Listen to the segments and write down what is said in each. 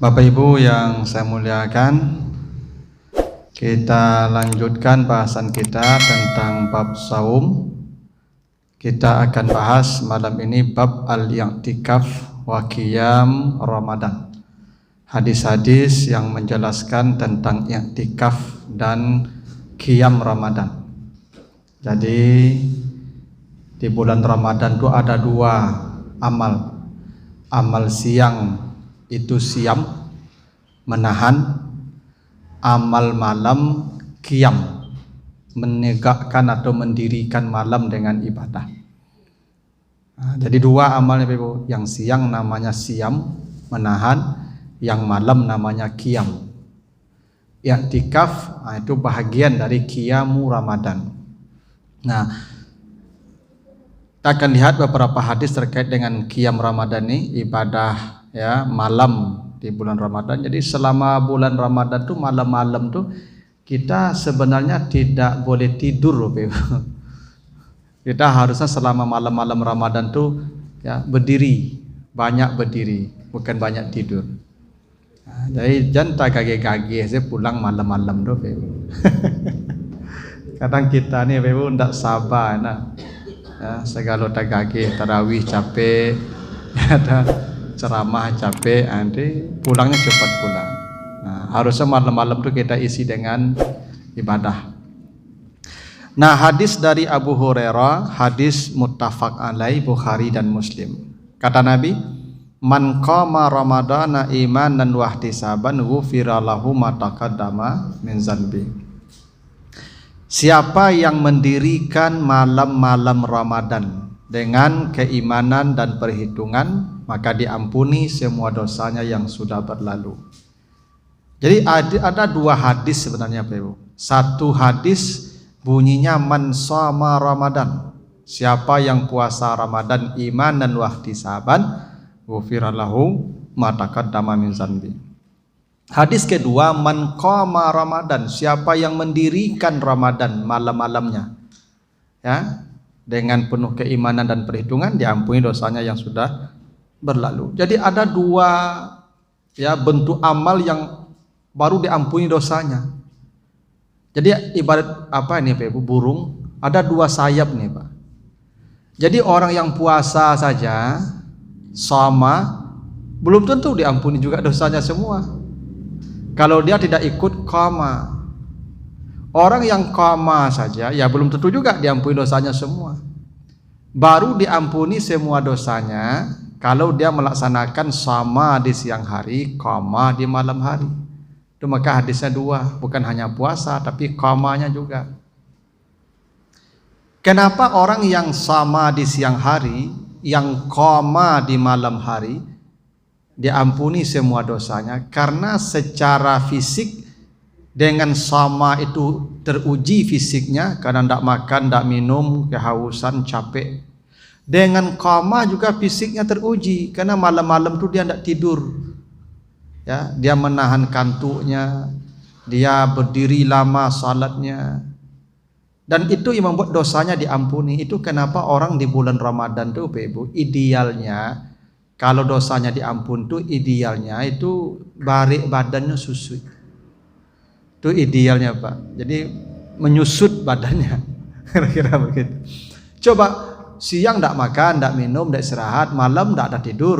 Bapak Ibu yang saya muliakan, kita lanjutkan bahasan kita tentang bab saum. Kita akan bahas malam ini bab al-i'tikaf wa qiyam Ramadan. Hadis-hadis yang menjelaskan tentang i'tikaf dan qiyam Ramadan. Jadi di bulan Ramadan itu ada dua amal. Amal siang itu siam, menahan. Amal malam qiyam, menegakkan atau mendirikan malam dengan ibadah. Jadi dua amalnya Ibu. Yang siang namanya siam, menahan. Yang malam namanya qiyam. I'tikaf itu bahagian dari qiyamu Ramadan. Nah, kita akan lihat beberapa hadis terkait dengan qiyam Ramadan ini, ibadah ya malam di bulan Ramadan. Jadi selama bulan Ramadan tuh malam-malam tuh kita sebenarnya tidak boleh tidur, kita harusnya selama malam-malam Ramadan tuh ya berdiri, banyak berdiri, bukan banyak tidur. Nah, jadi jangan tak kage-kage saya pulang malam-malam tuh, kadang kita nih tidak sabar, nah ya, segala tak kage tarawih capek, ada ceramah capek, nanti pulangnya cepat pulang. Nah, harusnya malam-malam tuh kita isi dengan ibadah. Nah, hadis dari Abu Hurairah, hadis muttafaq alaih Bukhari dan Muslim. Kata Nabi, "Man qama Ramadana imanan wa ihtisaban ghufira lahu ma taqaddama min zanbi." Siapa yang mendirikan malam-malam Ramadan dengan keimanan dan perhitungan, maka diampuni semua dosanya yang sudah berlalu. Jadi ada dua hadis sebenarnya Pak Ibu. Satu hadis bunyinya man shoma Ramadan, siapa yang puasa Ramadan imanan wa ihtisaban ghufira lahu ma taqaddama min zanbi. Hadis kedua man qama Ramadan, siapa yang mendirikan Ramadan malam-malamnya ya dengan penuh keimanan dan perhitungan, diampuni dosanya yang sudah berlalu. Jadi ada dua ya bentuk amal yang baru diampuni dosanya. Jadi ibarat apa ini Pak Ibu, burung ada dua sayap nih Pak. Jadi orang yang puasa saja sama belum tentu diampuni juga dosanya semua. Kalau dia tidak ikut qama. Orang yang qama saja ya belum tentu juga diampuni dosanya semua. Baru diampuni semua dosanya kalau dia melaksanakan sama di siang hari, qama di malam hari. Itu maka hadisnya dua, bukan hanya puasa tapi qamanya juga. Kenapa orang yang sama di siang hari, yang qama di malam hari diampuni semua dosanya? Karena secara fisik dengan sama itu teruji fisiknya, karena tidak makan, tidak minum, kehausan, capek. Dengan qama juga fisiknya teruji, karena malam-malam itu dia tidak tidur. Ya, dia menahan kantuknya, dia berdiri lama salatnya. Dan itu yang membuat dosanya diampuni. Itu kenapa orang di bulan Ramadan itu Ibu, idealnya kalau dosanya diampun tuh idealnya itu barik badannya susut. Itu idealnya Pak. Jadi menyusut badannya. Kira-kira begitu. Coba siang tidak makan, tidak minum, tidak istirahat, malam tidak ada tidur.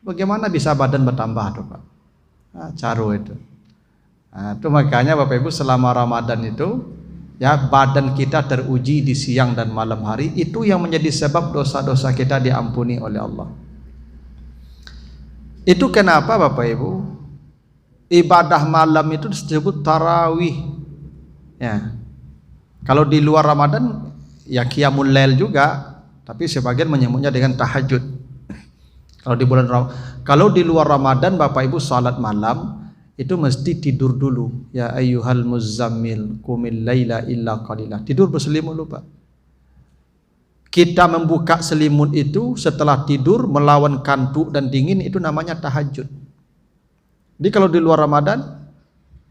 Bagaimana bisa badan bertambah tuh Pak? Nah, caru itu. Nah, itu makanya Bapak Ibu selama Ramadan itu ya badan kita teruji di siang dan malam hari, itu yang menjadi sebab dosa-dosa kita diampuni oleh Allah. Itu kenapa Bapak Ibu ibadah malam itu disebut tarawih ya. Kalau di luar Ramadan ya qiyamul lail juga, tapi sebagian menyebutnya dengan tahajud. Kalau di luar Ramadan Bapak Ibu salat malam itu mesti tidur dulu. Ya ayyuhal muzammil qumil laila illa qalila. Tidur berselimut dulu Pak. Kita membuka selimut itu setelah tidur melawan kantuk dan dingin, itu namanya tahajud. Jadi kalau di luar Ramadan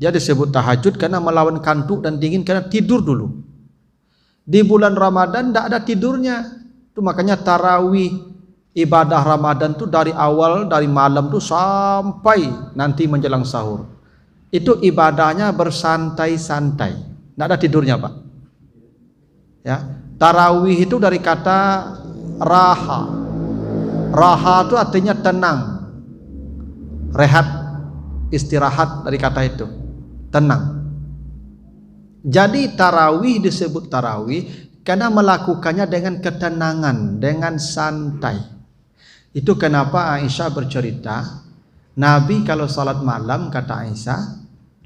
dia disebut tahajud karena melawan kantuk dan dingin, karena tidur dulu. Di bulan Ramadan tidak ada tidurnya. Itu makanya tarawih Ibadah Ramadan tuh dari awal, dari malam tuh sampai nanti menjelang sahur. Itu ibadahnya bersantai-santai. Nggak ada tidurnya, Pak. Ya, tarawih itu dari kata raha. Raha itu artinya tenang. Rehat, istirahat dari kata itu. Tenang. Jadi tarawih disebut tarawih karena melakukannya dengan ketenangan, dengan santai. Itu kenapa Aisyah bercerita, Nabi kalau salat malam, kata Aisyah,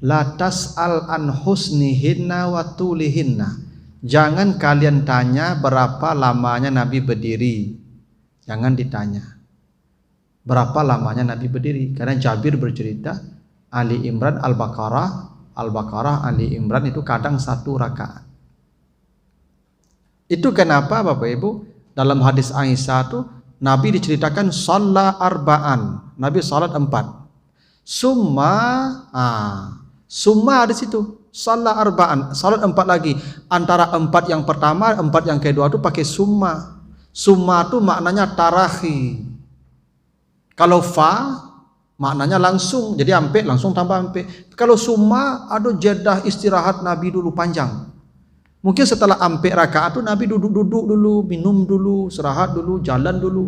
la tas'al an husnihinna wa tulihinna. Jangan kalian tanya berapa lamanya Nabi berdiri. Jangan ditanya berapa lamanya Nabi berdiri. Karena Jabir bercerita, Ali Imran Al-Baqarah Ali Imran itu kadang 1 rakaat. Itu kenapa Bapak Ibu dalam hadis Aisyah tuh Nabi diceritakan shalla arba'an. Nabi salat 4. Summa di situ. Shalla arba'an, salat 4 lagi. Antara 4 yang pertama, 4 yang kedua itu pakai summa. Summa itu maknanya tarahi. Kalau fa maknanya langsung, jadi ampe langsung tambah ampe. Kalau summa ada jedah istirahat Nabi dulu panjang. Mungkin setelah ampe rakaat itu Nabi duduk-duduk dulu, minum dulu, istirahat dulu, jalan dulu.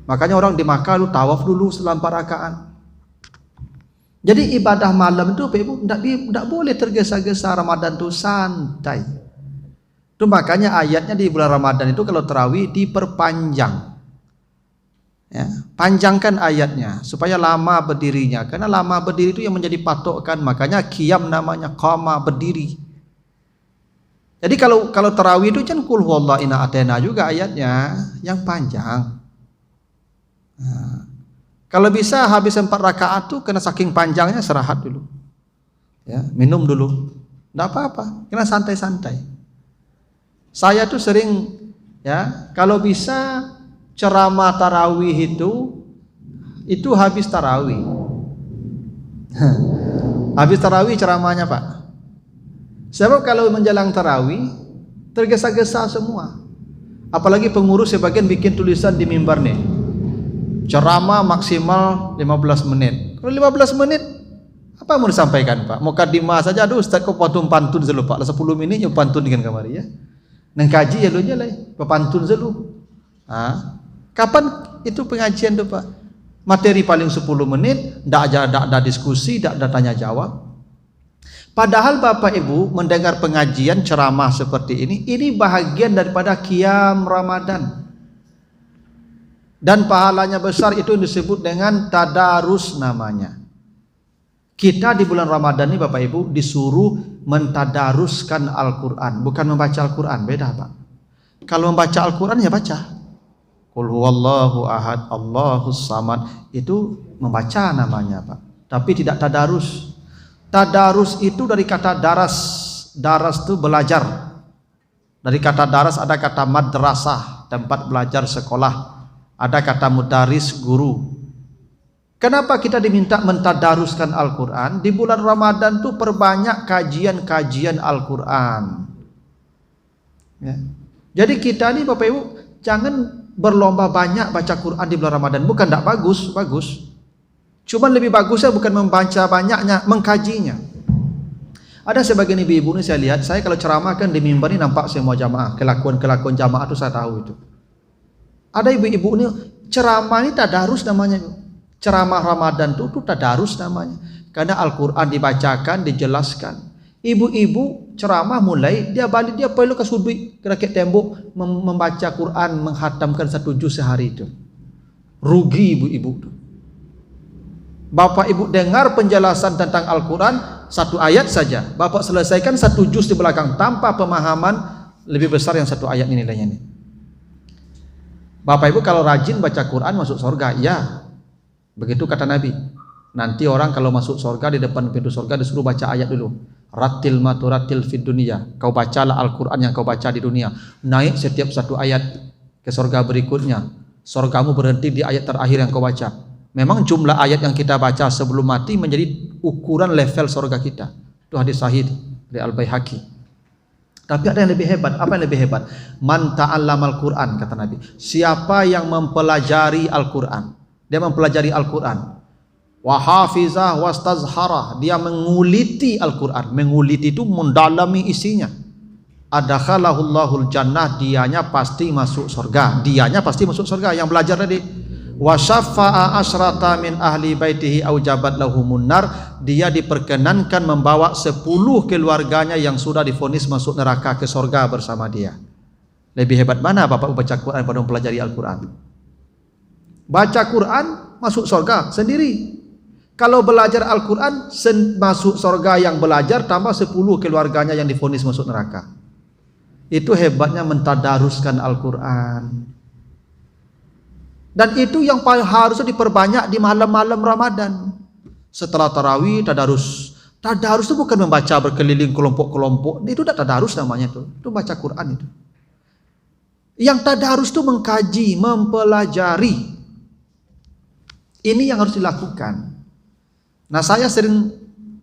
Makanya orang di Makkah lu tawaf dulu setelah 4 rakaat. Jadi ibadah malam itu Ibu tidak boleh tergesa-gesa. Ramadan itu santai. Itu makanya ayatnya di bulan Ramadan itu kalau tarawih diperpanjang. Ya, panjangkan ayatnya supaya lama berdirinya. Karena lama berdiri itu yang menjadi patokan. Makanya qiyam namanya, qama berdiri. Jadi kalau tarawih itu kan qul huwallahu inna atena juga ayatnya yang panjang. Nah, kalau bisa habis 4 rakaat tuh kena saking panjangnya istirahat dulu. Ya, minum dulu. Enggak apa-apa, kena santai-santai. Saya tuh sering ya, kalau bisa ceramah tarawih itu habis tarawih. Habis tarawih ceramahnya, Pak. Sebab kalau menjelang tarawih tergesa-gesa semua. Apalagi pengurus sebagian bikin tulisan di mimbar nih. Ceramah maksimal 15 menit. Kalau 15 menit apa mau disampaikan, Pak? Mukadimah saja, aduh Ustaz kok pantun dulu, Pak. 10 menit yo pantun dengan kamari ya. Nang kaji ya lu nya lah, pantun dulu. Kapan itu pengajian tuh, Pak? Materi paling 10 menit, ndak ada diskusi, ndak ada tanya jawab. Padahal Bapak Ibu mendengar pengajian ceramah seperti ini bahagian daripada qiyam Ramadan. Dan pahalanya besar, itu disebut dengan tadarus namanya. Kita di bulan Ramadan ini Bapak Ibu disuruh mentadaruskan Al-Quran, bukan membaca Al-Quran, beda Pak. Kalau membaca Al-Quran ya baca. Qul huwallahu ahad, Allahus samad, itu membaca namanya Pak. Tapi tidak tadarus. Tadarus itu dari kata daras. Daras itu belajar. Dari kata daras ada kata madrasah, tempat belajar sekolah. Ada kata mudaris, guru. Kenapa kita diminta mentadaruskan Al-Quran? Di bulan Ramadan tuh perbanyak kajian-kajian Al-Quran. Ya. Jadi kita nih Bapak Ibu jangan berlomba banyak baca Quran di bulan Ramadan. Bukan tidak bagus, bagus. Cuman lebih bagusnya bukan membaca banyaknya, mengkajinya. Ada sebagian ibu-ibu ini saya lihat, saya kalau ceramah kan di mimbar ini nampak semua jamaah, kelakuan jamaah itu saya tahu itu. Ada ibu-ibu ini ceramah ini tadarus namanya. Ceramah Ramadan itu tadarus namanya. Karena Al-Quran dibacakan, dijelaskan. Ibu-ibu ceramah mulai, dia balik, dia perlu ke sudut, ke rakit tembok, membaca Quran, menghatamkan 1 juz sehari itu. Rugi ibu-ibu itu. Bapak Ibu dengar penjelasan tentang Al-Quran 1 ayat saja, Bapak selesaikan 1 juz di belakang tanpa pemahaman lebih besar yang 1 ayat ini nilainya nih. Bapak Ibu kalau rajin baca Quran masuk surga, ya. Begitu kata Nabi. Nanti orang kalau masuk surga, di depan pintu surga disuruh baca ayat dulu. Ratil maturatil fid dunia. Kau bacalah Al-Quran yang kau baca di dunia. Naik setiap 1 ayat ke surga berikutnya. Surgamu berhenti di ayat terakhir yang kau baca. Memang jumlah ayat yang kita baca sebelum mati menjadi ukuran level surga kita. Itu hadis sahih dari Al-Baihaqi. Tapi ada yang lebih hebat. Apa yang lebih hebat? Man ta'allamal Qur'an, kata Nabi. Siapa yang mempelajari Al-Quran, dia mempelajari Al-Quran, wa hafizah wastazharah, dia menguliti Al-Quran. Menguliti itu mendalami isinya. Adakhalahul jannah, dianya pasti masuk surga. Dianya pasti masuk surga yang belajar tadi. Wa syaffa'a asyrata min ahli baitihi aujabat lahumun nar, dia diperkenankan membawa 10 keluarganya yang sudah divonis masuk neraka ke surga bersama dia. Lebih hebat mana Bapak baca Quran pada mempelajari Al-Quran? Baca Quran masuk surga sendiri. Kalau belajar Al-Quran masuk surga yang belajar tambah 10 keluarganya yang divonis masuk neraka. Itu hebatnya mentadaruskan Al-Quran. Dan itu yang harusnya diperbanyak di malam-malam Ramadan. Setelah tarawih, tadarus. Tadarus itu bukan membaca berkeliling kelompok-kelompok. Itu tidak tadarus namanya itu. Itu baca Quran itu. Yang tadarus itu mengkaji, mempelajari. Ini yang harus dilakukan. Nah, saya sering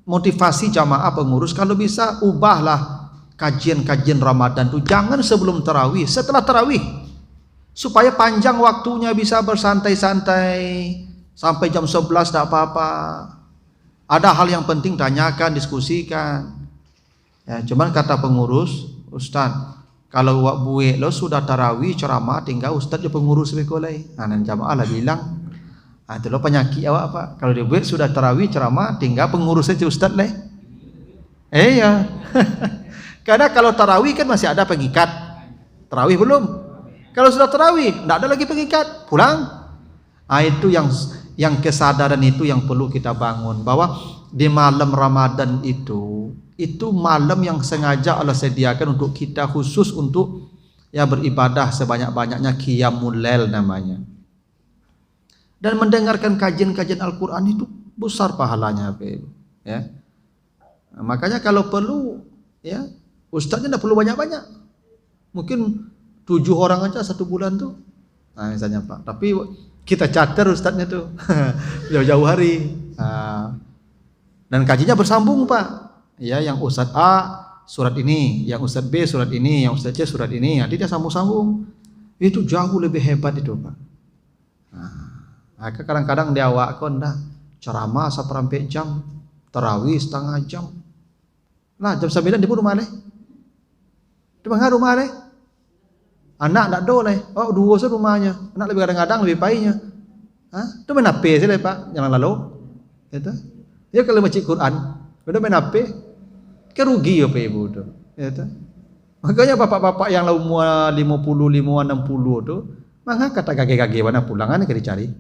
motivasi jamaah pengurus, kalau bisa ubahlah kajian-kajian Ramadan itu. Jangan sebelum tarawih, setelah tarawih. Supaya panjang waktunya, bisa bersantai-santai sampai jam 11 tidak apa-apa. Ada hal yang penting tanyakan, diskusikan. Ya, cuman kata pengurus, Ustaz, kalau wak buik lo sudah tarawih ceramah, tinggal Ustaz je pengurus bekolai. Nah, dan jamaah lah bilang, itu lo penyakit awak Pak. Kalau dia buik sudah tarawih ceramah, tinggal pengurus saja Ustaz lah. Ya. Karena kalau tarawih kan masih ada pengikat. Tarawih belum. Kalau sudah tarawih, tidak ada lagi pengikat, pulang. Itu yang kesadaran itu yang perlu kita bangun, bahwa di malam Ramadan itu malam yang sengaja Allah sediakan untuk kita, khusus untuk ya beribadah sebanyak-banyaknya, qiyamul lail namanya. Dan mendengarkan kajian-kajian Al-Quran itu besar pahalanya, ya. Nah, makanya kalau perlu, ya ustaznya tidak perlu banyak-banyak, mungkin 7 orang aja 1 bulan tuh. Nah, misalnya Pak. Tapi kita charter ustadznya tuh jauh-jauh hari. Nah, dan kajinya bersambung Pak. Ya, yang ustadz A surat ini, yang ustadz B surat ini, yang ustadz C surat ini. Nanti dia sambung-sambung. Itu jauh lebih hebat itu Pak. Nah, kadang-kadang dia awak kon dah ceramah seperempat jam, tarawih setengah jam. Nah, jam 9 dia pun rumah leh. Dia mengar rumah leh. Anak tak do leh. Oh, 2 se rumahnya. Anak lebih kadang-kadang lebih payahnya. Itu main HP sih leh Pak, jangan lalu. Itu. Ya kalau baca Quran, udah main HP, kerugi ya Pak Ibu tu. Itu. Makanya bapak-bapak yang umur 50, 60 tu, maka kata gage-gage mana pulangan ke dicari.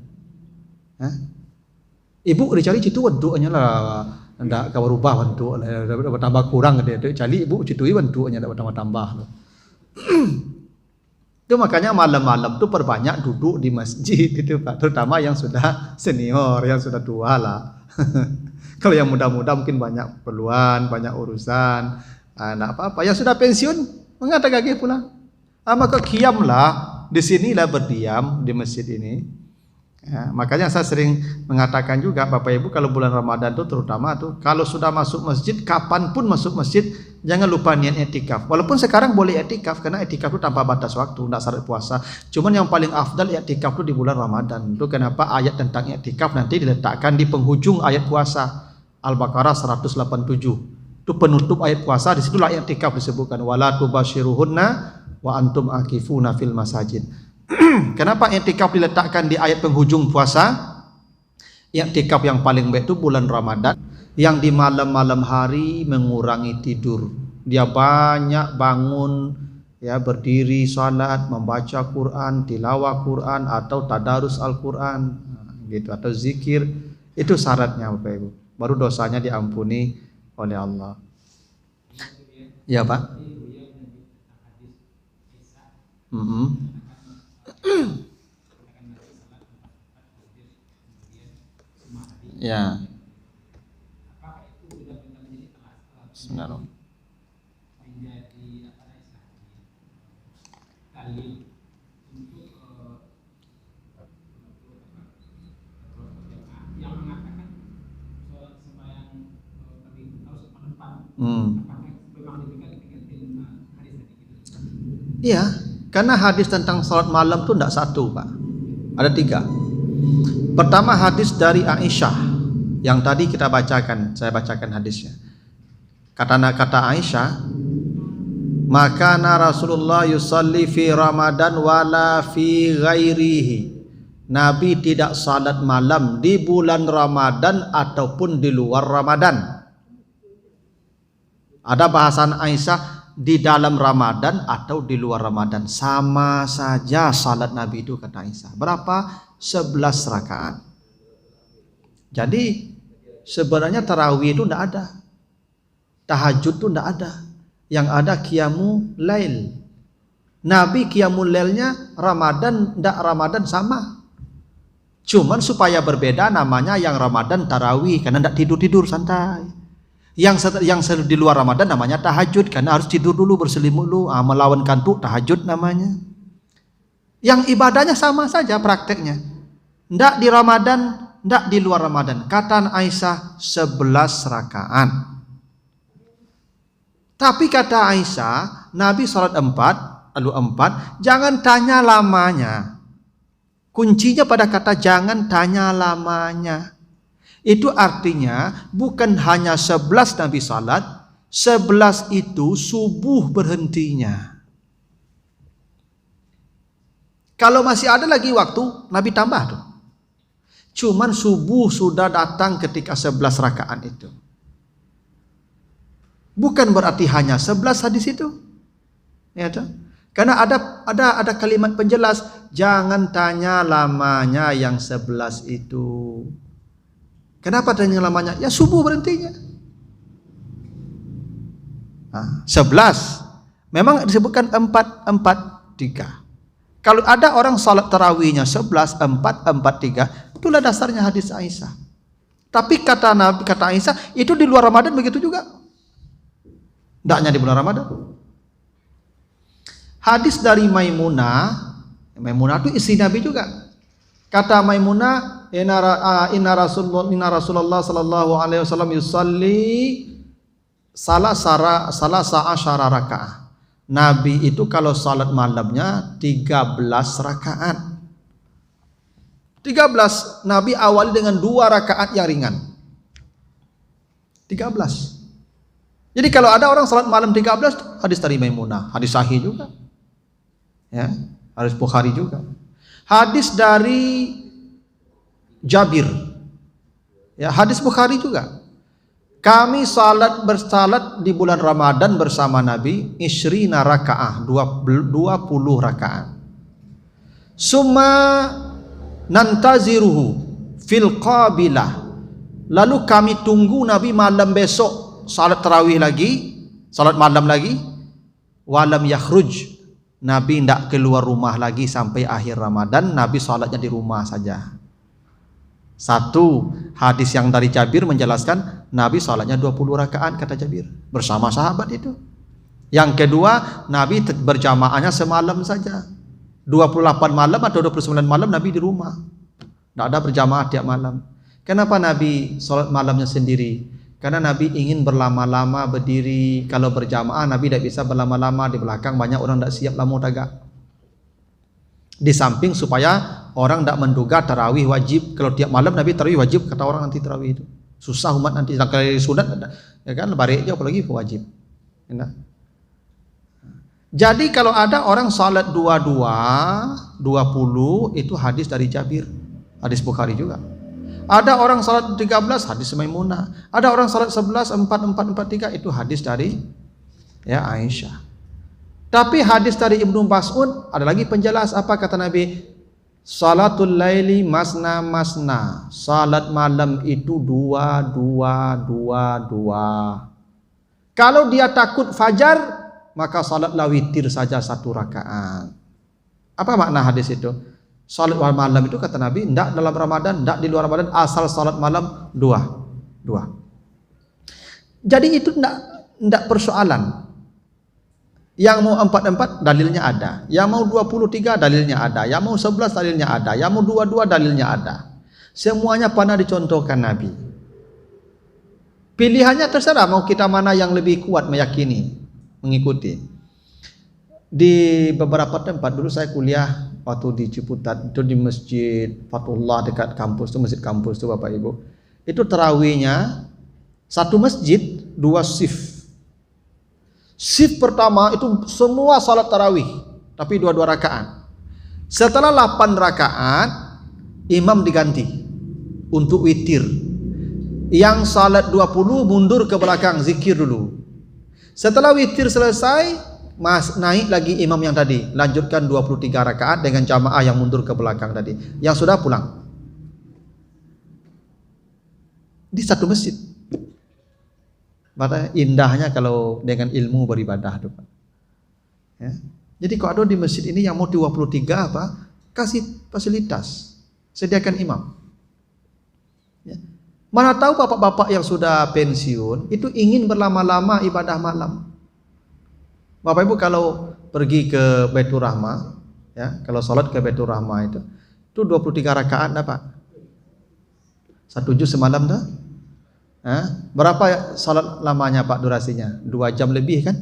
Ibu dicari situ bentuknya lah. Ndak kau rubah bentuk lah, tambah kurang dia tu. Cari ibu citui bentuknya ndak tambah-tambah. Itu makanya malam-malam tuh perbanyak duduk di masjid itu Pak, terutama yang sudah senior, yang sudah tua lah. Kalau yang muda-muda mungkin banyak keperluan, banyak urusan, enggak apa-apa. Yang sudah pensiun mengatakan gage pulang. Maka qiyamlah, di sinilah berdiam di masjid ini. Ya, makanya saya sering mengatakan juga Bapak Ibu, kalau bulan Ramadan itu terutama tuh, kalau sudah masuk masjid, kapanpun masuk masjid, jangan lupa niat i'tikaf. Walaupun sekarang boleh i'tikaf, karena i'tikaf itu tanpa batas waktu, tidak syarat puasa. Cuman yang paling afdal i'tikaf itu di bulan Ramadan. Itu kenapa ayat tentang i'tikaf nanti diletakkan di penghujung ayat puasa. Al-Baqarah 187. Itu penutup ayat puasa, di situlah i'tikaf disebutkan. Wala tubashiruhunna wa antum akifuna fil masajid. Kenapa i'tikaf diletakkan di ayat penghujung puasa? I'tikaf yang paling baik itu bulan Ramadan, yang di malam-malam hari mengurangi tidur. Dia banyak bangun, ya berdiri salat, membaca Quran, tilawah Quran atau tadarus Al-Quran, gitu, atau zikir. Itu syaratnya Bapak Ibu. Baru dosanya diampuni oleh Allah. Ya Pak. Ya. Bismillah. Iya, karena hadis tentang salat malam itu tidak satu, Pak. Ada 3. Pertama hadis dari Aisyah yang tadi kita bacakan, saya bacakan hadisnya. Kata Aisyah, maka Rasulullah yusalli fi Ramadan wala fi ghairihi. Nabi tidak salat malam di bulan Ramadan ataupun di luar Ramadan. Ada bahasan Aisyah di dalam Ramadan atau di luar Ramadan, sama saja salat Nabi itu, kata Aisyah. Berapa? 11 rakaat. Jadi sebenarnya tarawih itu tidak ada, tahajud itu tidak ada. Yang ada qiyamul lail. Nabi qiyamul lailnya Ramadan tidak Ramadan sama. Cuman supaya berbeda, namanya yang Ramadan tarawih karena tidak tidur-tidur santai. Yang di luar Ramadan namanya tahajud karena harus tidur dulu, berselimut dulu, melawan kantuk, tahajud namanya. Yang ibadahnya sama saja prakteknya. Tidak di Ramadan, tidak di luar Ramadan. Kata Aisyah 11 rakaat. Tapi kata Aisyah, Nabi salat 4, lalu 4, jangan tanya lamanya. Kuncinya pada kata jangan tanya lamanya. Itu artinya bukan hanya 11 Nabi salat, 11 itu subuh berhentinya. Kalau masih ada lagi waktu, Nabi tambah tuh. Cuman subuh sudah datang ketika 11 rakaat itu. Bukan berarti hanya 11 hadis itu. Ya tuh. Karena ada kalimat penjelas, jangan tanya lamanya yang 11 itu. Kenapa tanya lamanya? Ya subuh berhentinya. 11. Memang disebutkan 4, 4, 3. Kalau ada orang salat tarawihnya 11, 4, 4, 3, itulah dasarnya hadis Aisyah. Tapi kata Aisyah, itu di luar Ramadan begitu juga. Tidak hanya di bulan Ramadan. Hadis dari Maimunah itu istri Nabi juga. Kata Maimunah, inna Rasulullah sallallahu alaihi wasallam yusalli salah asyara rakaat. Nabi itu kalau salat malamnya 13 rakaat. 13. Nabi awali dengan 2 rakaat yang ringan. 13. Jadi kalau ada orang salat malam 13, hadis dari Maimunah, hadis sahih juga. Ya, hadis Bukhari juga. Hadis dari Jabir. Ya, hadis Bukhari juga. Kami bersalat di bulan Ramadan bersama Nabi isyrina rakaah, 20 rakaat. Summa nantaziruhu fil qabilah. Lalu kami tunggu Nabi malam besok salat tarawih lagi, salat malam lagi. Walam yakhruj. Nabi tidak keluar rumah lagi sampai akhir Ramadan. Nabi salatnya di rumah saja. Satu hadis yang dari Jabir menjelaskan Nabi salatnya 20 rakaat, kata Jabir, bersama sahabat itu. Yang kedua, Nabi berjamaahnya semalam saja, 28 malam atau 29 malam Nabi di rumah, tidak ada berjamaah tiap malam. Kenapa Nabi salat malamnya sendiri? Karena Nabi ingin berlama-lama berdiri. Kalau berjamaah Nabi tidak bisa berlama-lama, di belakang banyak orang tidak siap lama tagak. Di samping supaya orang tidak menduga tarawih wajib. Kalau tiap malam Nabi tarawih wajib, kata orang nanti tarawih itu susah umat nanti. Kalau sunat ya kan, balik aja apalagi wajib. Ya. Jadi kalau ada orang salat 22, 20, itu hadis dari Jabir, hadis Bukhari juga. Ada orang salat 13, hadis Maimunah. Ada orang salat 11, 4, 4, 4, 3, itu hadis dari Aisyah. Tapi hadis dari Ibnu Mas'ud ada lagi penjelas. Apa kata Nabi? Salatul laili masna masna. Salat malam itu 2, 2, 2, 2. Kalau dia takut fajar, maka salatlah witir saja 1 rakaat. Apa makna hadis itu? Salat malam itu kata Nabi, tidak dalam Ramadan, tidak di luar Ramadan, asal salat malam 2. Jadi itu tidak persoalan. Yang mau 4 dalilnya ada, yang mau 23 dalilnya ada, yang mau 11 dalilnya ada, yang mau 22 dalilnya ada. Semuanya pernah dicontohkan Nabi. Pilihannya terserah mau kita mana yang lebih kuat meyakini, mengikuti. Di beberapa tempat dulu saya kuliah waktu di Ciputat itu di Masjid Fatullah dekat kampus itu, masjid kampus itu Bapak Ibu. Itu tarawihnya satu masjid 2 shift. Shift pertama itu semua salat tarawih tapi 2 rakaat. Setelah 8 rakaat imam diganti untuk witir. Yang salat 20 mundur ke belakang zikir dulu. Setelah witir selesai naik lagi imam yang tadi, lanjutkan 23 rakaat dengan jamaah yang mundur ke belakang tadi. Yang sudah pulang. Di satu masjid. Maka indahnya kalau dengan ilmu beribadah tuh, Pak. Ya. Jadi kalau ada di masjid ini yang mau 23 apa? Kasih fasilitas. Sediakan imam. Ya. Mana tahu bapak-bapak yang sudah pensiun itu ingin berlama-lama ibadah malam. Bapak Ibu kalau pergi ke Baitur Rahmah, ya, kalau sholat ke Baitur Rahmah itu 23 rakaat dah Pak. 1 juz semalam dah. Berapa sholat lamanya Pak durasinya? 2 jam lebih kan?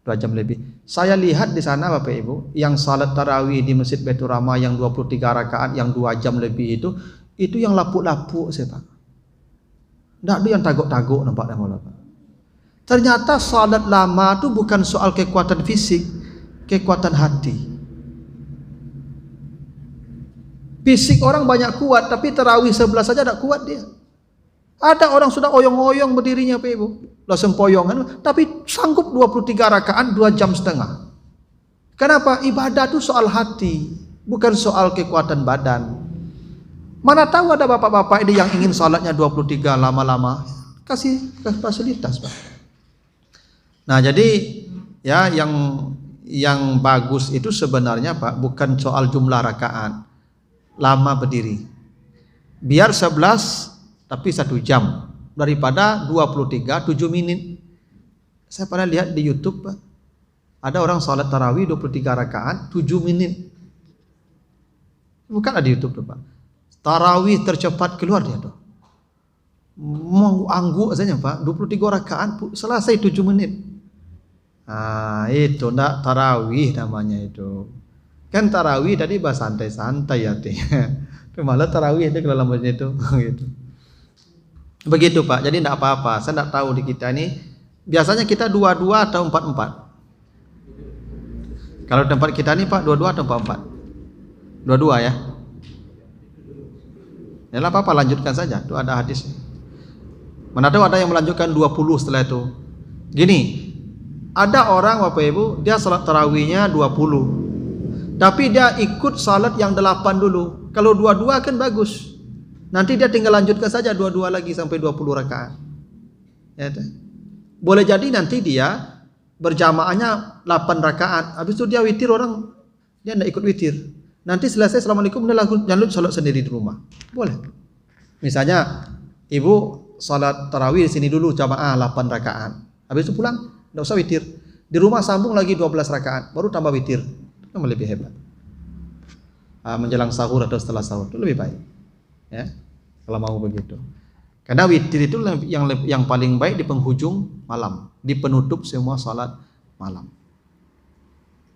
2 jam lebih. Saya lihat di sana Bapak Ibu, yang sholat tarawih di Masjid Baitur Rahmah yang 23 rakaat yang 2 jam lebih itu yang lapuk-lapuk saya Pak. Tidak ada yang taguk-taguk nampaknya malah Pak. Ternyata salat lama itu bukan soal kekuatan fisik, kekuatan hati. Fisik orang banyak kuat, tapi tarawih 11 saja tidak kuat dia. Ada orang sudah oyong-oyong berdirinya Pak Ibu, lah sempoyongan, tapi sanggup 23 rakaat 2 jam setengah. Kenapa? Ibadah itu soal hati, bukan soal kekuatan badan. Mana tahu ada bapak-bapak ini yang ingin salatnya 23 lama-lama, kasih fasilitas Pak. Nah jadi ya yang bagus itu sebenarnya Pak bukan soal jumlah rakaat, lama berdiri. Biar 11 tapi 1 jam daripada 23 7 menit. Saya pernah lihat di YouTube Pak, ada orang sholat tarawih 23 rakaat 7 menit. Bukan ada di YouTube tuh Pak. Tarawih tercepat keluar dia tuh. Mau angguk saja Pak, 23 rakaat selesai 7 menit. Itu enggak tarawih namanya itu. Kan tarawih tadi bahas santai-santai ya Itu malah tarawih itu kalau lamanya itu gitu. Begitu Pak. Jadi enggak apa-apa. Saya enggak tahu di kita ini biasanya kita 22 atau 44. Kalau tempat kita ini Pak 22 atau 44? 22 ya. Ya lah apa-apa lanjutkan saja. Itu ada hadis. Mana tahu ada yang melanjutkan 20 setelah itu. Gini, ada orang Bapak Ibu, dia salat tarawihnya 20. Tapi dia ikut salat yang 8 dulu. Kalau 22 kan bagus. Nanti dia tinggal lanjutkan saja 22 lagi sampai 20 rakaat. Ya, boleh jadi nanti dia berjamaahnya 8 rakaat. Habis itu dia witir orang, dia tidak ikut witir. Nanti selesai Assalamualaikum dia lanjut salat sendiri di rumah. Boleh. Misalnya ibu salat tarawih di sini dulu jamaah 8 rakaat. Habis itu pulang. Tidak usah witir. Di rumah sambung lagi 12 rakaat. Baru tambah witir. Itu lebih hebat. Menjelang sahur atau setelah sahur itu lebih baik. Ya, kalau mau begitu. Karena witir itu yang paling baik di penghujung malam. Di penutup semua salat malam.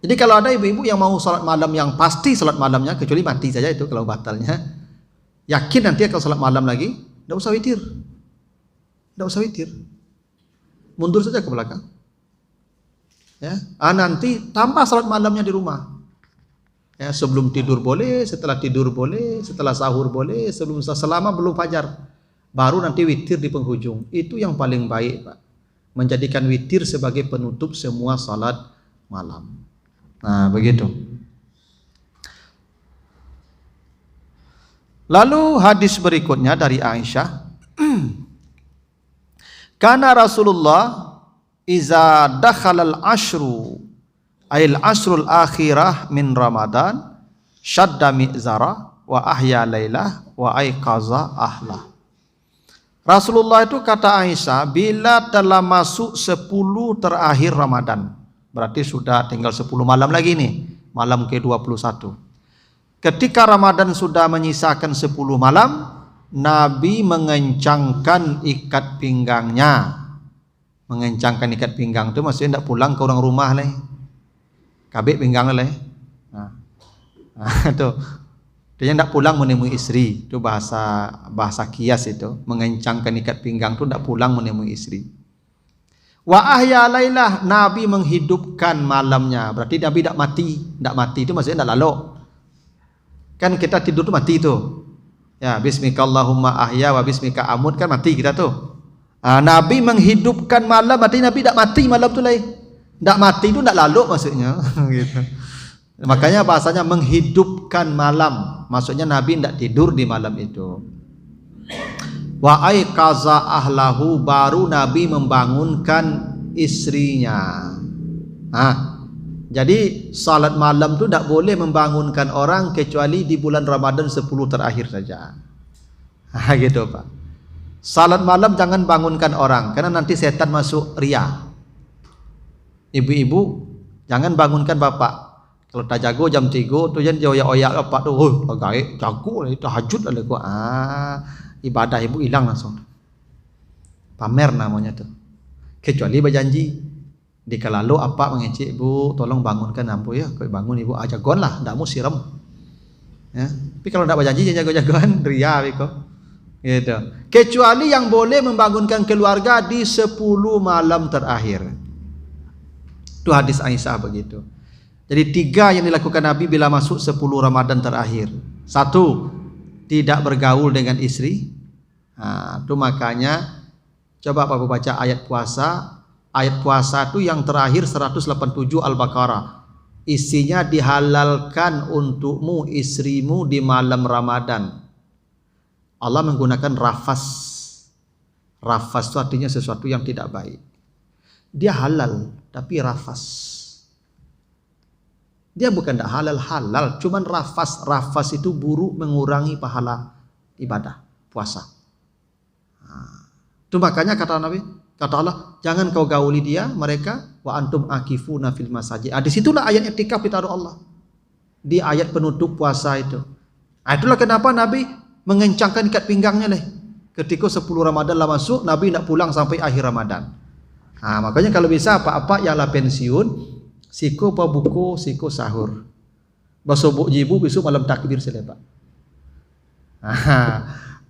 Jadi kalau ada ibu-ibu yang mau salat malam yang pasti salat malamnya, kecuali mati saja itu kalau batalnya. Yakin nanti kalau salat malam lagi, tidak usah witir. Tidak usah witir. Mundur saja ke belakang. Ya, nanti tambah salat malamnya di rumah. Ya, sebelum tidur boleh, setelah tidur boleh, setelah sahur boleh, selama belum fajar. Baru nanti witir di penghujung. Itu yang paling baik, Pak. Menjadikan witir sebagai penutup semua salat malam. Nah, begitu. Lalu hadis berikutnya dari Aisyah. Kana Rasulullah iza dakhalal ashru ayil asrul akhirah min Ramadan syadda mi'zara wa ahya lailah wa aiqaza ahlah. Rasulullah itu kata Aisyah, bila telah masuk 10 terakhir Ramadan, berarti sudah tinggal 10 malam lagi nih, malam ke-21. Ketika Ramadan sudah menyisakan 10 malam, Nabi mengencangkan ikat pinggangnya. Mengencangkan ikat pinggang itu maksudnya tidak pulang ke orang rumah nih. kabik pinggang leh. Tuh. Dia tidak pulang menemui istri. Itu bahasa kias itu, mengencangkan ikat pinggang itu tidak pulang menemui istri. Wa ahya lailah, Nabi menghidupkan malamnya. Berarti Nabi tidak mati. Tidak mati itu maksudnya tidak lalu. Kan kita tidur itu mati itu. Ya, bismikallahumma ahya wa bismika amut, kan mati kita tuh. Nabi menghidupkan malam, berarti Nabi tidak mati malam itu lain. Tidak mati itu tidak lalu maksudnya. Gitu. Makanya bahasanya menghidupkan malam, maksudnya Nabi tidak tidur di malam itu. Wa aiqaza ahlahu, baru Nabi membangunkan istrinya. Jadi salat malam tu tidak boleh membangunkan orang kecuali di bulan Ramadan 10 terakhir saja. Gitu Pak. Salat malam jangan bangunkan orang, karena nanti setan masuk ria. Ibu-ibu jangan bangunkan bapak. Kalau tak jago jam 3 tu jangan oyak-oyak bapak tu. Oh, gaib jago lah, tahajud lah aku. Ibadah ibu hilang langsung. Pamer namanya tu. Kecuali berjanji. Dikalalu apa mengecek ibu, tolong bangunkan ampu ya. Kau bangun ibu, jagoan lah, tak mau siram. Ya. Tapi kalau tak berjanji jangan jago-jagoan, ria biko. Gitu. Kecuali yang boleh membangunkan keluarga di 10 malam terakhir. Itu hadis Aisyah begitu. Jadi 3 yang dilakukan Nabi bila masuk 10 Ramadan terakhir. 1, tidak bergaul dengan istri. Itu makanya coba Bapak baca ayat puasa. Ayat puasa itu yang terakhir 187 Al-Baqarah. Isinya dihalalkan untukmu istrimu di malam Ramadan. Allah menggunakan rafas. Rafas itu artinya sesuatu yang tidak baik. Dia halal tapi rafas. Dia bukan tidak halal, cuman rafas. Rafas itu buruk, mengurangi pahala ibadah puasa. Itu makanya kata Nabi, kata Allah, jangan kau gauli dia, mereka, wa antum akifuna fil masajid. Disitulah ayat i'tikaf ditaruh Allah. Di ayat penutup puasa itu. Itulah kenapa Nabi mengencangkan ikat pinggangnya leh. Ketika 10 Ramadan lah masuk, Nabi nak pulang sampai akhir Ramadan. Makanya kalau bisa apa-apa yang lah pensiun, siko pa buku, siko sahur. Basobok jibu besok malam takbir selepak.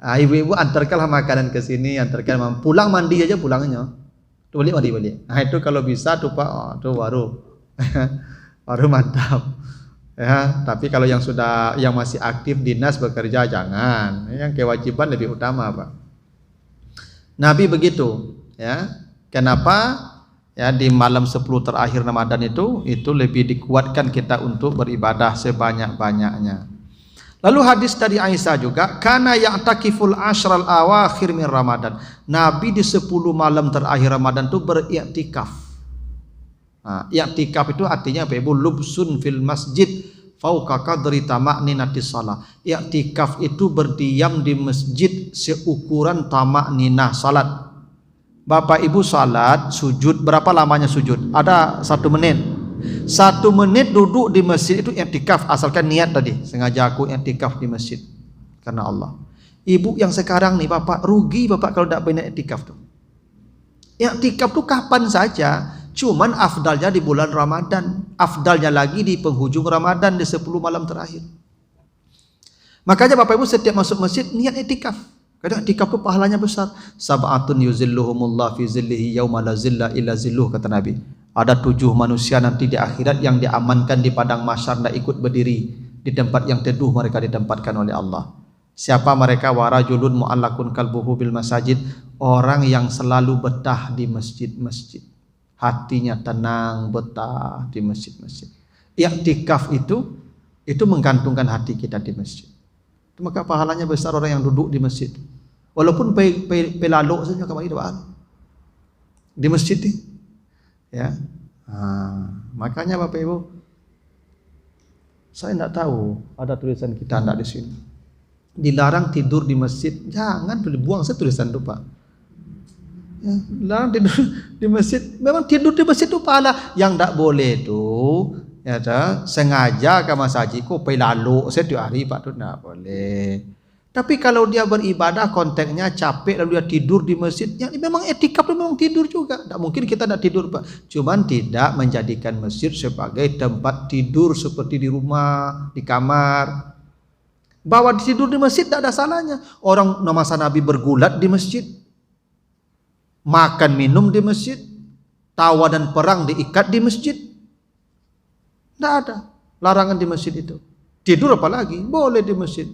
Ibu-ibu antarkanlah makanan ke sini, antarkan pulang mandi aja pulangnya. Tu balik. Itu kalau bisa tu Pak, tu baru baru mantap. Ya, tapi kalau yang masih aktif dinas bekerja jangan. Yang kewajiban lebih utama, Pak. Nabi begitu, ya. Kenapa? Ya, di malam 10 terakhir Ramadan itu lebih dikuatkan kita untuk beribadah sebanyak-banyaknya. Lalu hadis dari Aisyah juga, kana ya'takiful ashral awakhir min Ramadan. Nabi di 10 malam terakhir Ramadan itu beriktikaf. Iktikaf itu artinya apa Ibu? Lubsun fil masjid fauqa qadri tama'ninatis shalah. Iktikaf itu berdiam di masjid seukuran tama'ninah salat. Bapak Ibu salat, sujud, berapa lamanya sujud? Ada 1 menit. 1 menit duduk di masjid itu i'tikaf, asalkan niat tadi, sengaja aku i'tikaf di masjid karena Allah. Ibu yang sekarang nih Bapak, rugi Bapak kalau tidak banyak i'tikaf tuh. I'tikaf tuh kapan saja, cuman afdalnya di bulan Ramadan, afdalnya lagi di penghujung Ramadan di 10 malam terakhir. Makanya Bapak Ibu setiap masuk masjid niat i'tikaf. Kadang i'tikaf itu pahalanya besar. Sab'atun yuzilluhumullah fi zillihi yauma la zilla illa zilluh, kata Nabi. Ada 7 manusia nanti di akhirat yang diamankan di padang mahsyar, tidak ikut berdiri di tempat yang teduh, mereka ditempatkan oleh Allah. Siapa mereka? Warajulun mu'allakun kalbuhu bil masajid, orang yang selalu betah di masjid-masjid. Hatinya tenang, betah di masjid-masjid. I'tikaf itu menggantungkan hati kita di masjid. Maka pahalanya besar orang yang duduk di masjid. Walaupun pelaluk saja kembali di masjid ini. Ya. Makanya Bapak Ibu, saya tidak tahu ada tulisan kita tidak di sini. Dilarang tidur di masjid. Jangan buang saya tulisan itu Pak. Ya, dilarang tidur di masjid. Memang tidur di masjid itu pahala. Yang tidak boleh itu, ya sengaja ke masjid kok pelaluk setiap hari Pak, itu tidak boleh. Tapi kalau dia beribadah konteksnya capek lalu dia tidur di masjid, ya memang etikaf memang tidur juga. Tidak mungkin kita tidak tidur, Pak. Cuman tidak menjadikan masjid sebagai tempat tidur seperti di rumah, di kamar. Bahwa tidur di masjid tidak ada salahnya. Orang masa Nabi bergulat di masjid, makan minum di masjid, tawa dan perang diikat di masjid. Tidak ada larangan di masjid itu. Tidur apalagi boleh di masjid.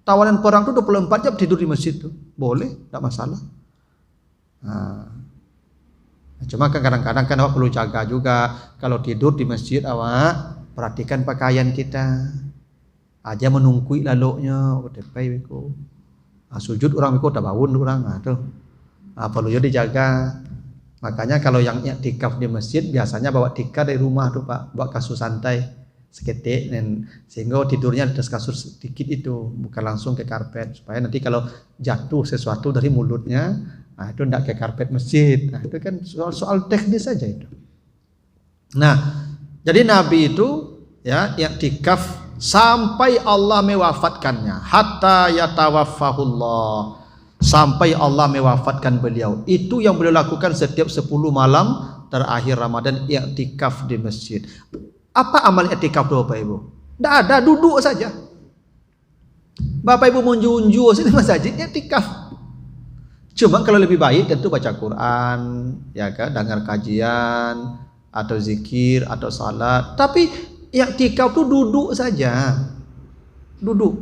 Tawanan perang itu 24 jam tidur di masjid itu. Boleh, tidak masalah. Nah, cuma kan kadang-kadang kan awak perlu jaga juga. Kalau tidur di masjid awak, perhatikan pakaian kita. Aja menungkui laloknya, tepai beko. Sujud orang beko tak bangun orang. Tuh. Perlu juga dijaga. Makanya kalau yang i'tikaf di masjid biasanya bawa tikar dari rumah tuh Pak, bawa kasur santai. Seketik dan sehingga tidurnya di atas kasur sedikit itu, bukan langsung ke karpet, supaya nanti kalau jatuh sesuatu dari mulutnya, itu tidak ke karpet masjid. Nah, itu kan soal teknis saja itu. Nah, jadi Nabi itu ya i'tikaf sampai Allah mewafatkannya, hatta yatawaffahullah, sampai Allah mewafatkan beliau. Itu yang beliau lakukan setiap 10 malam terakhir Ramadan, i'tikaf di masjid. Apa amal i'tikaf itu Bapak Ibu? Tidak ada, duduk saja. Bapak Ibu munju-unju sini masjid i'tikaf. Cuma kalau lebih baik tentu baca Quran, ya kan, dengar kajian atau zikir atau salat. Tapi i'tikaf itu duduk saja. Duduk.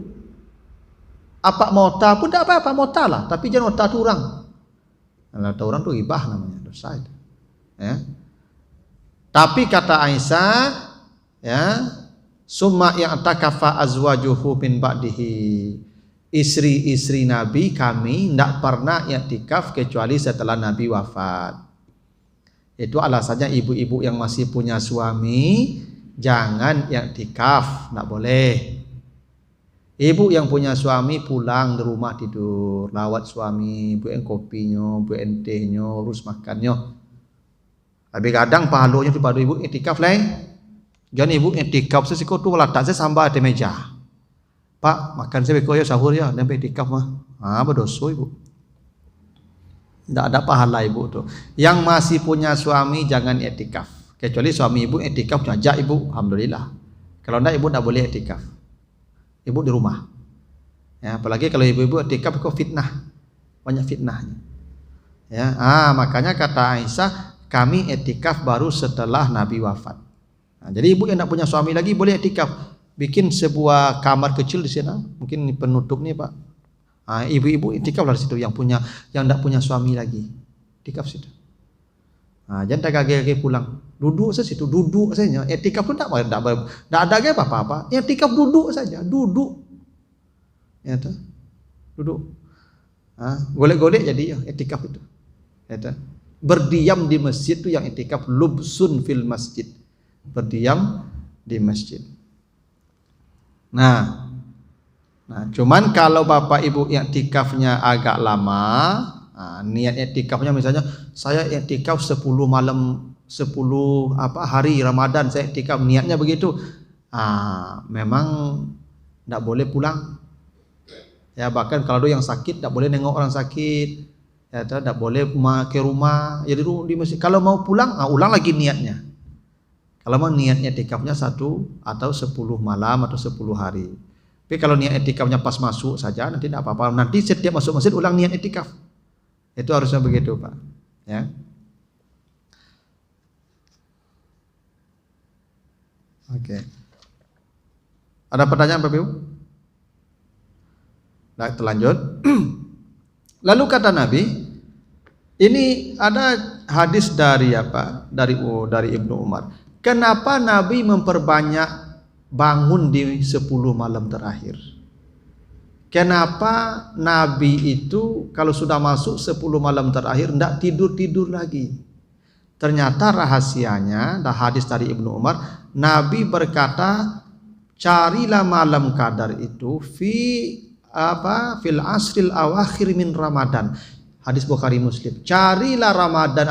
Apa mota pun tidak apa-apa, mota lah, tapi jangan mota orang. Kalau orang itu ibah namanya, dosa itu. Ya. Tapi kata Aisyah, ya, summa i'takafa azwajuhu min ba'dihi. Istri-istri Nabi kami tidak pernah i'tikaf kecuali setelah Nabi wafat. Itu alasannya ibu-ibu yang masih punya suami jangan i'tikaf, tidak boleh. Ibu yang punya suami pulang ke rumah tidur, lawat suami, buat kopinya, buat tehnya, urus makannya. Tapi kadang pahalonya daripada ibu i'tikaf lain. Jangan ibu i'tikaf sesiko tu letak saya sambal di meja. Pak, makan saya beko ya sahur ya, dan i'tikaf mah. Berdosa ibu. Tidak ada pahala ibu tu. Yang masih punya suami jangan i'tikaf. Kecuali suami ibu i'tikaf ajak ibu, alhamdulillah. Kalau tidak ibu tidak boleh i'tikaf. Ibu di rumah. Ya, apalagi kalau ibu-ibu i'tikaf kok fitnah. Banyak fitnahnya. Ya, makanya kata Aisyah, kami i'tikaf baru setelah Nabi wafat. Nah, jadi ibu yang tidak punya suami lagi boleh i'tikaf, bikin sebuah kamar kecil di sana, mungkin penutup nih Pak. Ibu-ibu i'tikaf lah di situ yang tidak punya suami lagi, i'tikaf situ. Jangan tak gage pulang, duduk saja situ, duduk saja. I'tikaf pun tidak ada gaya apa-apa, i'tikaf duduk saja, duduk, ya tuh, duduk. Golek-golek jadi ya i'tikaf itu, ya tuh. Berdiam di masjid itu yang i'tikaf, lubsun fil masjid. Berdiam di masjid. Nah, cuman kalau Bapak Ibu i'tikafnya agak lama, niat i'tikafnya misalnya saya i'tikaf 10 malam 10 hari Ramadan saya i'tikaf, niatnya begitu. Memang tidak boleh pulang. Ya, bahkan kalau ada yang sakit tidak boleh nengok orang sakit. Ya, tidak boleh ke rumah. Jadi di masjid. Kalau mau pulang, ulang lagi niatnya. Kalau mau niatnya i'tikafnya 1 atau 10 malam atau 10 hari. Tapi kalau niat i'tikafnya pas masuk saja nanti tidak apa-apa. Nanti setiap masuk masjid ulang niat i'tikaf. Itu harusnya begitu, Pak. Ya. Oke. Ada pertanyaan Bapak Ibu? Nah, terlanjut. Lalu kata Nabi, ini ada hadis dari Dari Ibnu Umar. Kenapa Nabi memperbanyak bangun di 10 malam terakhir? Kenapa Nabi itu kalau sudah masuk 10 malam terakhir tidak tidur-tidur lagi? Ternyata rahasianya, hadis dari Ibnu Umar, Nabi berkata, carilah malam qadar itu fil asril awakhir min Ramadan. Hadis Bukhari Muslim. Carilah Ramadan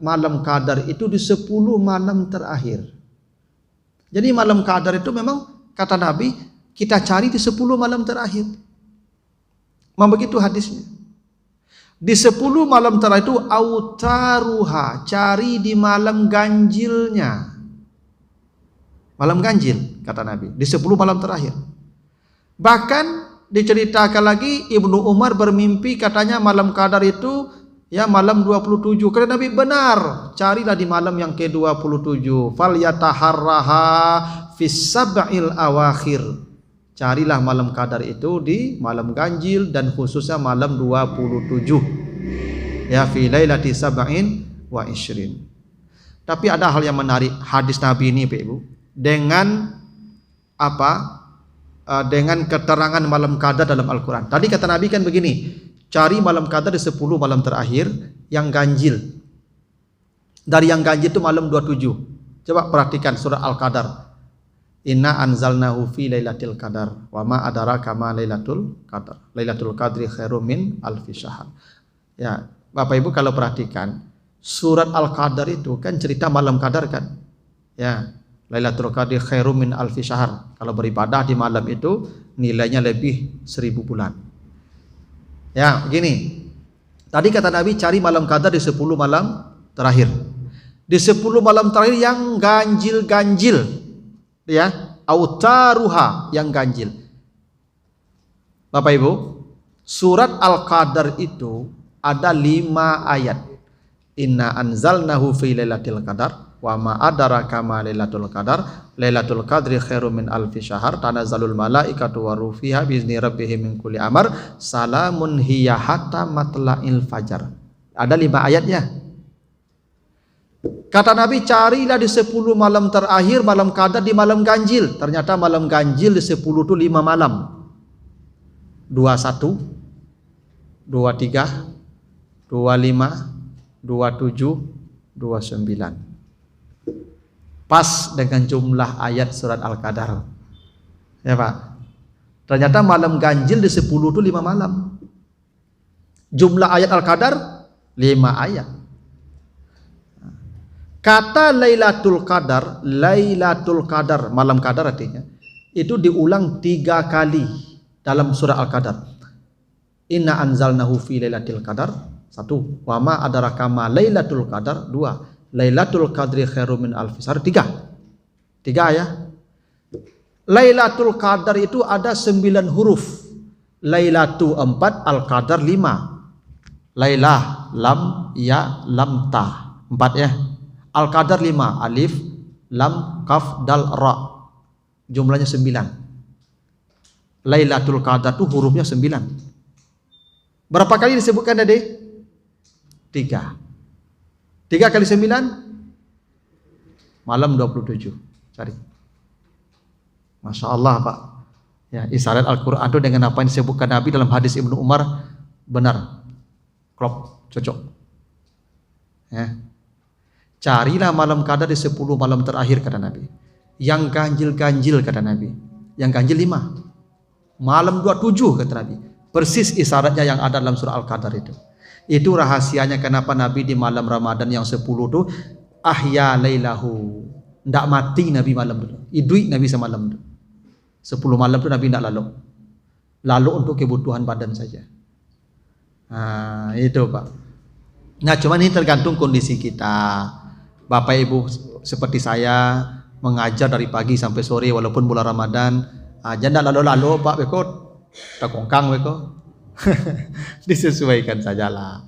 malam qadar itu di 10 malam terakhir. Jadi malam qadar itu memang kata Nabi kita cari di 10 malam terakhir. Memang begitu hadisnya. Di 10 malam terakhir itu autaruha, cari di malam ganjilnya. Malam ganjil kata Nabi, di 10 malam terakhir. Bahkan diceritakan lagi Ibnu Umar bermimpi katanya malam Qadar itu ya malam 27. Karena Nabi benar, carilah di malam yang ke-27. Fal yataharraha fis sab'il awakhir. Carilah malam Qadar itu di malam ganjil dan khususnya malam 27. Ya fi lailati sab'in wa ishrin. Tapi ada hal yang menarik hadis Nabi ini, Pak Ibu. Dengan apa? Dengan keterangan malam Qadar dalam Al-Quran. Tadi kata Nabi kan begini, cari malam Qadar di 10 malam terakhir yang ganjil. Dari yang ganjil itu malam 27. Coba perhatikan surah Al-Qadar. Inna anzalnahu fi lailatul qadar wa ma adraka ma lailatul qadar. Lailatul qadri khairum min alfi syahr. Ya, Bapak Ibu kalau perhatikan surat Al-Qadar itu kan cerita malam Qadar kan. Ya, Lailatul Qadri khairum min alfi syahr. Kalau beribadah di malam itu nilainya lebih 1000 bulan. Ya, begini. Tadi kata Nabi cari malam Qadar di 10 malam terakhir. Di 10 malam terakhir yang ganjil-ganjil. Ya, autaruha yang ganjil. Bapak Ibu, surat Al-Qadar itu ada 5 ayat. Inna anzalnahu fi lailatul qadar wa ma adraka ma lailatul qadar lailatul qadri khairum min alfi syahr tanazzalul malaikatu wa ruh fiha biizni rabbihim min kulli amr salamun hiya hatta matla'il fajar. Ada 5 ayatnya. Kata Nabi, carilah di 10 malam terakhir malam Qadar di malam ganjil. Ternyata malam ganjil di 10 itu 5 malam. 21, 23, 25, 27, 29. Pas dengan jumlah ayat surat Al-Qadar. Ya Pak. Ternyata malam ganjil di 10 itu 5 malam. Jumlah ayat Al-Qadar 5 ayat. Kata Lailatul Qadar, malam Qadar artinya, itu diulang 3 kali dalam surah Al-Qadar. Inna anzalnahu fi lailatul qadar, 1. Wa ma adraka ma lailatul qadar, 2. Lailatul qadri khairum min alfi syahr, 3 ya. Lailatul Qadar itu ada 9 huruf. Lailatu 4, Al-Qadar 5. Lailah, lam, ya, lam, ta, 4 ya. Al-Qadar 5, alif, lam, kaf, dal, ra. Jumlahnya 9. Lailatul Qadar itu hurufnya 9. Berapa kali disebutkan tadi? 3. 3 kali 9 malam 27. Cari. Masya Allah Pak. Ya, isyarat Al-Quran itu dengan apa yang disebutkan Nabi dalam hadis Ibnu Umar benar. Klop, cocok. Ya. Carilah malam Qadar di 10 malam terakhir kata Nabi. Yang ganjil-ganjil kata Nabi. Yang ganjil 5. Malam 27 kata Nabi. Persis isyaratnya yang ada dalam surah Al-Qadar itu. Itu rahasianya kenapa Nabi di malam Ramadan yang 10 itu ahya lailahu. Tidak mati Nabi malam itu. Hidup Nabi semalam itu. 10 malam itu Nabi tidak lalu. Lalu untuk kebutuhan badan saja. Nah, itu Pak. Nah, cuman ini tergantung kondisi kita. Bapak Ibu seperti saya mengajar dari pagi sampai sore walaupun bulan Ramadan. Aja tidak lalu-lalu Pak Beko. Tak kongkang Beko. Disesuaikan sajalah.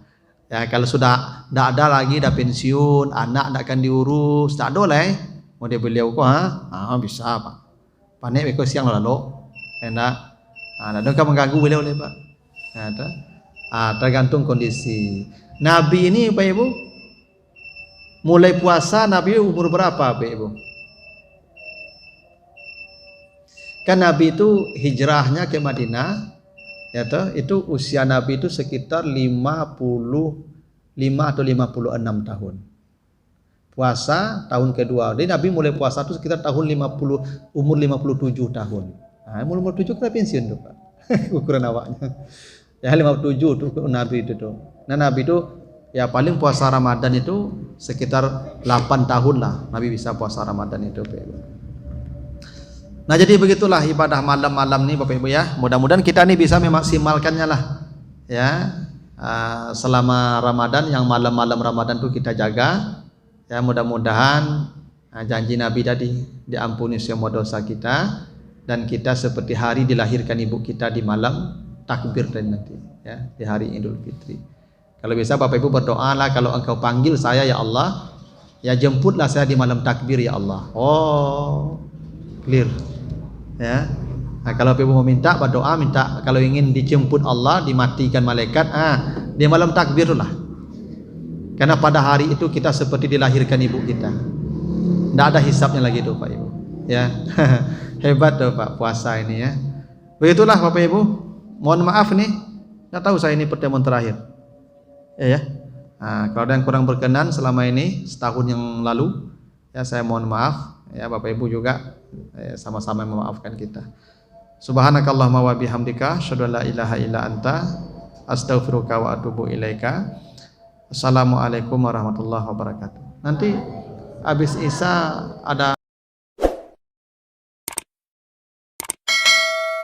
Ya, kalau sudah tidak ada lagi, dah pensiun, anak tidak akan diurus, tak ada lah. Mau dia beliau kok, bisa Pak. Panik Beko siang lalu, enak. Tidak akan mengganggu beliau nih Pak. Tergantung kondisi. Nabi ini Pak Ibu, mulai puasa Nabi umur berapa Pak Ibu? Kan Nabi itu hijrahnya ke Madinah, ya toh, itu usia Nabi itu sekitar 55 atau 56 tahun. Puasa tahun kedua. Jadi Nabi mulai puasa itu sekitar tahun 50, umur 57 tahun. Nah, umur 57 kena pensiun tuh Pak. Ukuran awaknya. Ya 57 tuh Nabi itu tuh. Nah Nabi itu ya paling puasa Ramadan itu sekitar 8 tahun lah Nabi bisa puasa Ramadan itu Pak Ibu. Nah jadi begitulah ibadah malam-malam nih Bapak Ibu ya. Mudah-mudahan kita nih bisa memaksimalkannya lah. ya selama Ramadan, yang malam-malam Ramadan tuh kita jaga ya, mudah-mudahan janji Nabi tadi diampuni semua dosa kita dan kita seperti hari dilahirkan ibu kita di malam takbir tadi nanti ya, di hari Idul Fitri. Kalau bisa Bapak Ibu berdoalah, kalau engkau panggil saya ya Allah, ya jemputlah saya di malam takbir ya Allah. Oh, clear ya. Nah, kalau Bapak Ibu mau minta berdoa, minta kalau ingin dijemput Allah, dimatikan malaikat, di malam takbir lah. Karena pada hari itu kita seperti dilahirkan ibu kita. Tidak ada hisapnya lagi tuh Pak Ibu ya. Hebat tuh Pak puasa ini ya. Begitulah Bapak Ibu. Mohon maaf nih, nggak tahu saya ini pertemuan terakhir ya. Nah, kalau ada yang kurang berkenan selama ini setahun yang lalu ya, saya mohon maaf ya. Bapak Ibu juga sama-sama memaafkan kita. Subhanakallahumma wa bihamdika asyhadu an la ilaha illa anta astaghfiruka wa atubu ilaika. Assalamualaikum warahmatullahi wabarakatuh. Nanti habis Isya ada